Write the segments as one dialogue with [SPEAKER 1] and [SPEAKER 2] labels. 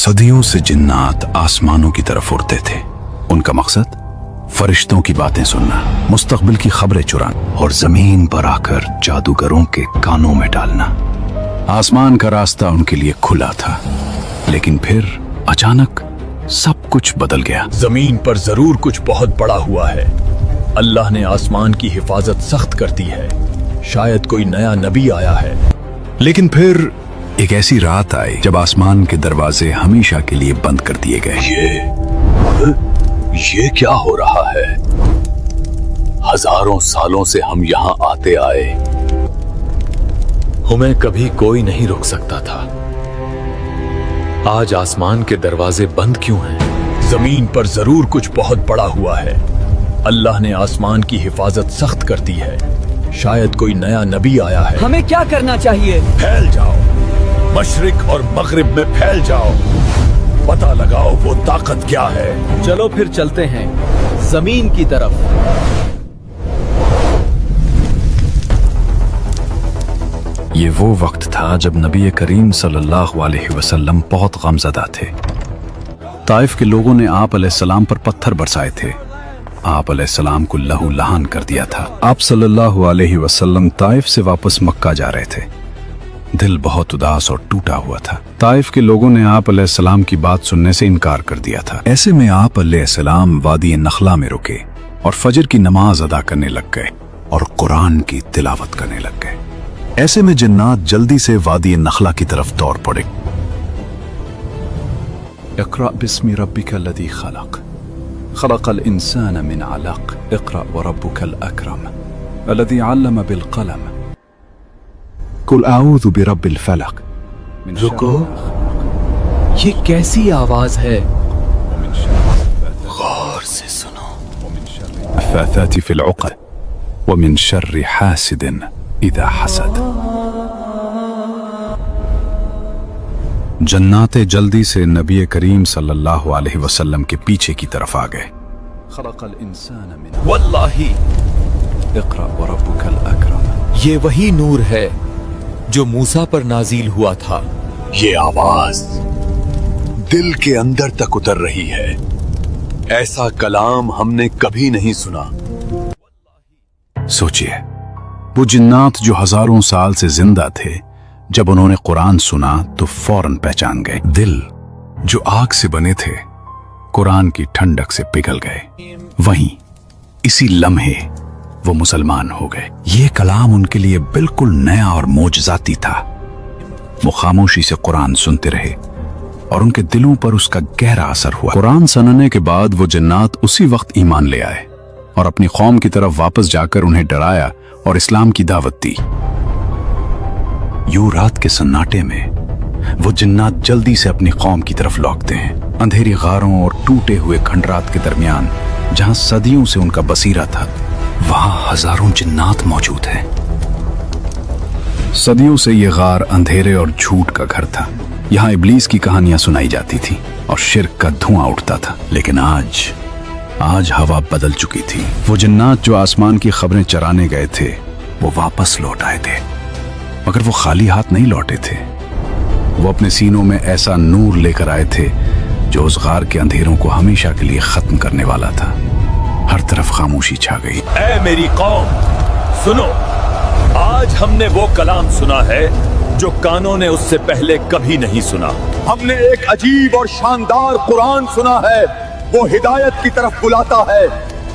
[SPEAKER 1] सदियों से जिन्नात आसमानों की तरफ उड़ते थे। उनका मकसद फरिश्तों की बातें सुनना, मुस्तकबिल की खबरें चुराना और जमीन पर आकर जादूगरों के कानों में डालना। आसमान का रास्ता उनके लिए खुला था, लेकिन फिर अचानक सब कुछ बदल गया।
[SPEAKER 2] जमीन पर जरूर कुछ बहुत बड़ा हुआ है। अल्लाह ने आसमान की हिफाजत सख्त कर दी है। शायद कोई नया नबी आया है।
[SPEAKER 1] लेकिन फिर एक ऐसी रात आई जब आसमान के दरवाजे हमेशा के लिए बंद कर दिए गए।
[SPEAKER 2] ये क्या हो रहा है? हजारों सालों से हम यहाँ आते आए। हमें कभी कोई नहीं रोक सकता था। आज आसमान के दरवाजे बंद क्यों हैं? जमीन पर जरूर कुछ बहुत बड़ा हुआ है। अल्लाह ने आसमान की हिफाजत सख्त कर दी है। शायद कोई नया नबी आया है।
[SPEAKER 3] हमें क्या करना चाहिए?
[SPEAKER 2] फैल जाओ, मशरिक और मगरिब में फैल जाओ। पता लगाओ वो ताकत क्या है।
[SPEAKER 3] चलो फिर चलते हैं जमीन की तरफ।
[SPEAKER 1] ये वो वक्त था जब नबी करीम सल्लल्लाहु अलैहि वसल्लम बहुत गमज़दा थे। ताइफ के लोगों ने आप अलैहिस्सलाम पर पत्थर बरसाए थे। आप अलैहिस्सलाम को लहू लहान कर दिया था। आप सल्लल्लाहु अलैहि वसल्लम ताइफ से वापस मक्का जा रहे थे। दिल बहुत उदास और टूटा हुआ था। ताइफ के लोगों ने आप अलैहिस्सलाम की बात सुनने से इनकार कर दिया था। ऐसे में आप अलैहिस्सलाम वादी नखला में रुके और फजर की नमाज अदा करने लग गए और कुरान की तिलावत करने लग गए। ऐसे में जिन्नात जल्दी से वादी नखला की तरफ दौड़ पड़े। इक़रा बिस्मि रब्बिकल लज़ी खलक़, खलक़ल इंसान मिन अलक़, इक़रा व रब्बुकल अकरम, अल्लज़ी अल्लम बिल क़लम, कुल आऊज़ु बिरब्बिल फ़लक़।
[SPEAKER 3] रुको, ये कैसी आवाज है?
[SPEAKER 2] गौर से सुनो।
[SPEAKER 1] नफ़्फ़ाथाति फ़िल उक़द व मिन शर्रि हासिदिन इज़ा हसद। जन्नाते जल्दी से नबी करीम सल्लल्लाहु अलैहि वसल्लम के पीछे की तरफ आ गए। खलक़ल इंसान मिन
[SPEAKER 2] वल्लाही,
[SPEAKER 1] इक़रा व रब्बुकल अकरम।
[SPEAKER 2] ये वही नूर है जो मूसा पर नाजिल हुआ था। ये आवाज दिल के अंदर तक उतर रही है। ऐसा कलाम हमने कभी नहीं सुना।
[SPEAKER 1] सोचिए, वो जिन्नात जो हजारों साल से जिंदा थे, जब उन्होंने कुरान सुना तो फौरन पहचान गए। दिल जो आग से बने थे, कुरान की ठंडक से पिघल गए। वहीं इसी लम्हे वो मुसलमान हो गए। ये कलाम उनके लिए बिल्कुल नया और मोजज़ाती था। वो खामोशी से कुरान सुनते रहे और उनके दिलों पर उसका गहरा असर हुआ। कुरान सुनने के बाद वो जिन्नात उसी वक्त ईमान ले आए और अपनी कौम की तरफ वापस जाकर उन्हें डराया और इस्लाम की दावत दी। यूं रात के सन्नाटे में वो जिन्नात जल्दी से अपनी कौम की तरफ लौटते हैं। अंधेरी गारों और टूटे हुए खंडरात के दरमियान, जहां सदियों से उनका बसीरा था, वहां हजारों जिन्नात मौजूद हैं। सदियों से ये गार अंधेरे और झूठ का घर था। यहाँ इब्लीस की कहानियां सुनाई जाती थी और शिर्क का धुआं उठता था। लेकिन आज हवा बदल चुकी थी। वो जिन्नात जो आसमान की खबरें चराने गए थे, वो वापस लौट आए थे। मगर वो खाली हाथ नहीं लौटे थे। वो अपने सीनों में ऐसा नूर लेकर आए थे जो उस गार के अंधेरों को हमेशा के लिए खत्म करने वाला था। हर तरफ खामोशी छा गई।
[SPEAKER 2] ऐ मेरी कौम, सुनो, आज हमने वो कलाम सुना है जो कानों ने उससे पहले कभी नहीं सुना। हमने एक अजीब और शानदार कुरान सुना है। वो हिदायत की तरफ बुलाता है,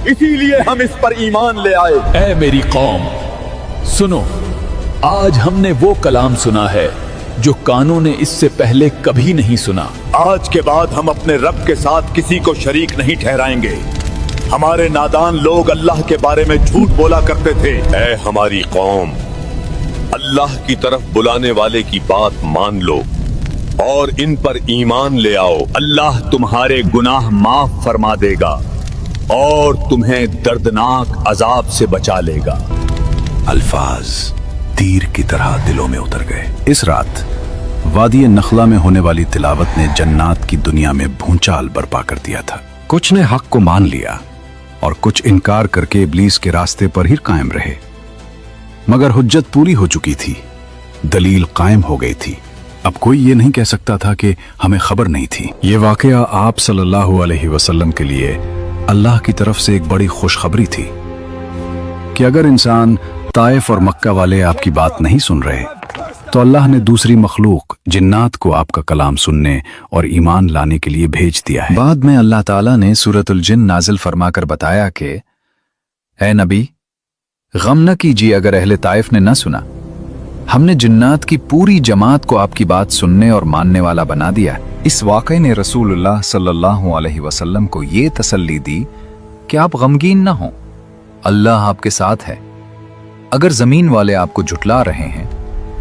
[SPEAKER 2] इसीलिए हम इस पर ईमान ले आए। ऐ मेरी कौम, सुनो, आज हमने वो कलाम सुना है जो कानों ने इससे पहले कभी नहीं सुना। आज के बाद हम अपने रब के साथ किसी को शरीक नहीं ठहराएंगे। हमारे नादान लोग अल्लाह के बारे में झूठ बोला करते थे। ऐ हमारी कौम, अल्लाह की तरफ बुलाने वाले की बात मान लो और इन पर ईमान ले आओ। अल्लाह तुम्हारे गुनाह माफ फरमा देगा और तुम्हें दर्दनाक अजाब से बचा लेगा।
[SPEAKER 1] अल्फाज तीर की तरह दिलों में उतर गए। इस रात वादी नखला में होने वाली तिलावत ने जन्नात की दुनिया में भूचाल बर्पा कर दिया था। कुछ ने हक को मान लिया और कुछ इनकार करके इब्लीस के रास्ते पर ही कायम रहे। मगर हुज्जत पूरी हो चुकी थी, दलील कायम हो गई थी। अब कोई ये नहीं कह सकता था कि हमें खबर नहीं थी। ये वाकया आप सल्लल्लाहु अलैहि वसल्लम के लिए अल्लाह की तरफ से एक बड़ी खुशखबरी थी कि अगर इंसान ताइफ और मक्का वाले आपकी बात नहीं सुन रहे तो अल्लाह ने दूसरी मखलूक जिन्नात को आपका कलाम सुनने और ईमान लाने के लिए भेज दिया है।
[SPEAKER 4] बाद में अल्लाह ताला ने सूरतुल जिन नाजिल फरमाकर बताया कि ऐ नबी, गम न कीजिए अगर अहले ताइफ ने न सुना। हमने जिन्नात की पूरी जमात को आपकी बात सुनने और मानने वाला बना दिया। इस वाक़े ने रसूलुल्लाह सल्लल्लाहु अलैहि वसल्लम को ये तसल्ली दी कि आप गमगीन न हों, अल्लाह आपके साथ है। अगर जमीन वाले आपको झुटला रहे हैं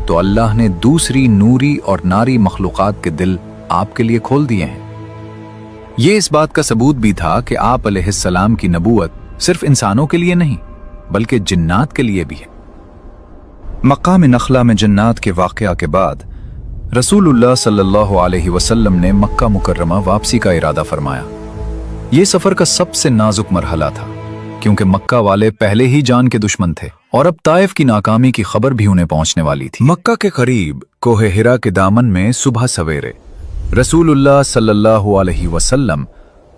[SPEAKER 4] तो अल्लाह ने दूसरी नूरी और नारी मखलूक़ात के दिल आपके लिए खोल दिए हैं। ये इस बात का सबूत भी था कि आप अलैहिस्सलाम की नबूवत सिर्फ इंसानों के लिए नहीं बल्कि जिन्नात के लिए भी है। मकाम नखला में जिन्नात के वाक़या के बाद रसूलुल्लाह सल्लल्लाहु अलैहि वसल्लम ने मक्का मुकर्रमा वापसी का इरादा फरमाया। ये सफर का सबसे नाजुक मरहला था क्योंकि मक्का वाले पहले ही जान के दुश्मन थे और अब ताइफ की नाकामी की खबर भी उन्हें पहुंचने वाली थी। मक्का के करीब कोहे हिरा के दामन में सुबह सवेरे रसूलुल्लाह सल्लल्लाहु अलैहि वसल्लम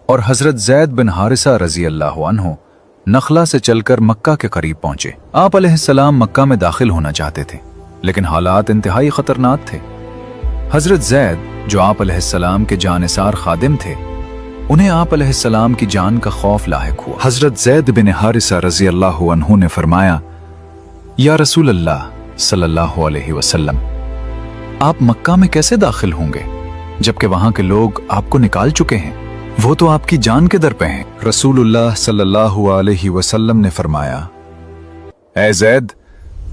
[SPEAKER 4] और हजरत ज़ैद बिन हारिसा रजी अल्लाह अन्हु नखला से चलकर मक्का के करीब पहुंचे। आप अलैहिस्सलाम मक्का में दाखिल होना चाहते थे लेकिन हालात इंतहाई खतरनाक थे। हजरत ज़ैद जो आप अलैहिस्सलाम के जानिसार खादिम थे, उन्हें आप अलैहिस्सलाम की जान का खौफ लाहिक हुआ। हजरत ज़ैद बिन हारिसा रजी अल्लाह अन्हु ने फरमाया, या रसूल अल्लाह सल्लल्लाहु अलैहि वसल्लम, आप मक्का में कैसे दाखिल होंगे जबकि वहां के लोग आपको निकाल चुके हैं? वो तो आपकी जान के दर पे हैं। रसूलुल्लाह सल्लल्लाहु अलैहि वसल्लम ने फरमाया, ऐ ज़ैद,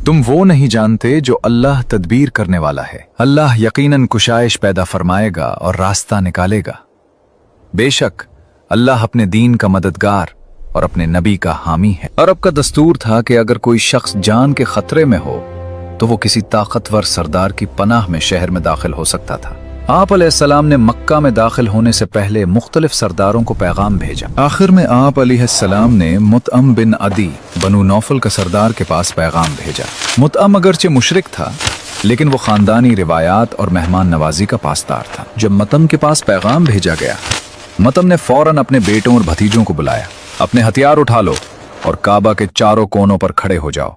[SPEAKER 4] तुम वो नहीं जानते जो अल्लाह तदबीर करने वाला है। अल्लाह यकीनन कुशाइश पैदा फरमाएगा और रास्ता निकालेगा। बेशक अल्लाह अपने दीन का मददगार और अपने नबी का हामी है। अरब का दस्तूर था कि अगर कोई शख्स जान के खतरे में हो तो वो किसी ताकतवर सरदार की पनाह में शहर में दाखिल हो सकता था। आप अलैहिस्सलाम ने मक्का में दाखिल होने से पहले मुख्तलिफ सरदारों को पैगाम भेजा। आखिर में आप अलैहिस्सलाम ने मुतअम बिन अदी बनु नौफल का सरदार के पास पैगाम भेजा। मुतअम अगरचे मुशरिक था लेकिन वो खानदानी रिवायात और मेहमान नवाजी का पासदार था। जब मतम के पास पैगाम भेजा गया, मतम ने फौरन अपने बेटों और भतीजों को बुलाया, अपने हथियार उठा लो और काबा के चारों कोनों पर खड़े हो जाओ।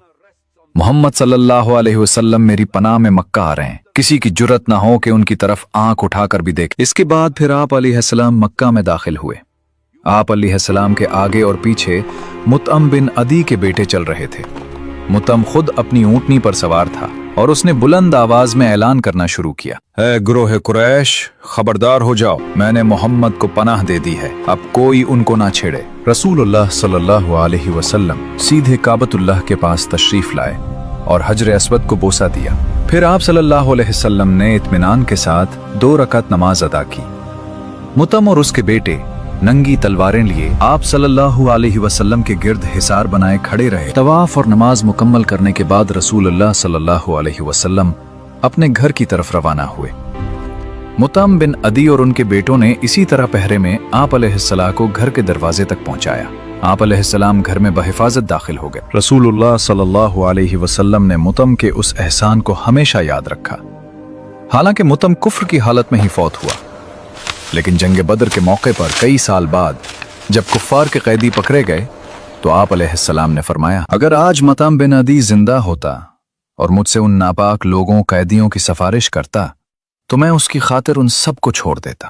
[SPEAKER 4] मोहम्मद सल्लल्लाहु अलैहि वसल्लम मेरी पनाह में मक्का आ रहे हैं, किसी की जुर्रत ना हो कि उनकी तरफ आंख उठाकर भी देखे। इसके बाद फिर आप अलैहिस्सलाम मक्का में दाखिल हुए। आप अलैहिस्सलाम के आगे और पीछे मुतअम बिन अदी के बेटे चल रहे थे। मुतअम खुद अपनी ऊंटनी पर सवार था और उसने बुलंद आवाज में ऐलान करना शुरू किया, है गुरोह कुरैश, खबरदार हो जाओ, मैंने मोहम्मद को पनाह दे दी है, अब कोई उनको ना छेड़े। रसूलुल्लाह सल्लल्लाहु अलैहि वसल्लम सीधे काबतुल्लाह के पास तशरीफ लाए और हजर अस्वद को बोसा दिया। फिर आप सल्लल्लाहु अलैहि वसल्लम ने इत्मीनान के साथ 2 रकात नमाज अदा की। मुतअम और उसके बेटे नंगी तलवारें लिए आप सल्लल्लाहु अलैहि वसल्लम के गिर्द हिसार बनाए खड़े रहे। तवाफ और नमाज मुकम्मल करने के बाद रसूलुल्लाह सल्लल्लाहु अलैहि वसल्लम अपने घर की तरफ रवाना हुए। मुतअम बिन अदी और उनके बेटों ने इसी तरह पहरे में आप अलैहिस्सलाम को घर के दरवाजे तक पहुंचाया। आप अलैहिस्सलाम घर में बहिफाजत दाखिल हो गए। रसूलुल्लाह सल्लल्लाहु अलैहि वसल्लम ने मुतअम के उस एहसान को हमेशा याद रखा। हालांकि मुतअम कुफ्र की हालत में ही फौत हुआ, लेकिन जंग बदर के मौके पर कई साल बाद जब कुफ्फार के कैदी पकड़े गए तो आप अलैहिस्सलाम ने फरमाया, अगर आज मुतअम बिन अदी जिंदा होता और मुझसे उन नापाक लोगों कैदियों की सिफारिश करता तो मैं उसकी खातिर उन सब को छोड़ देता।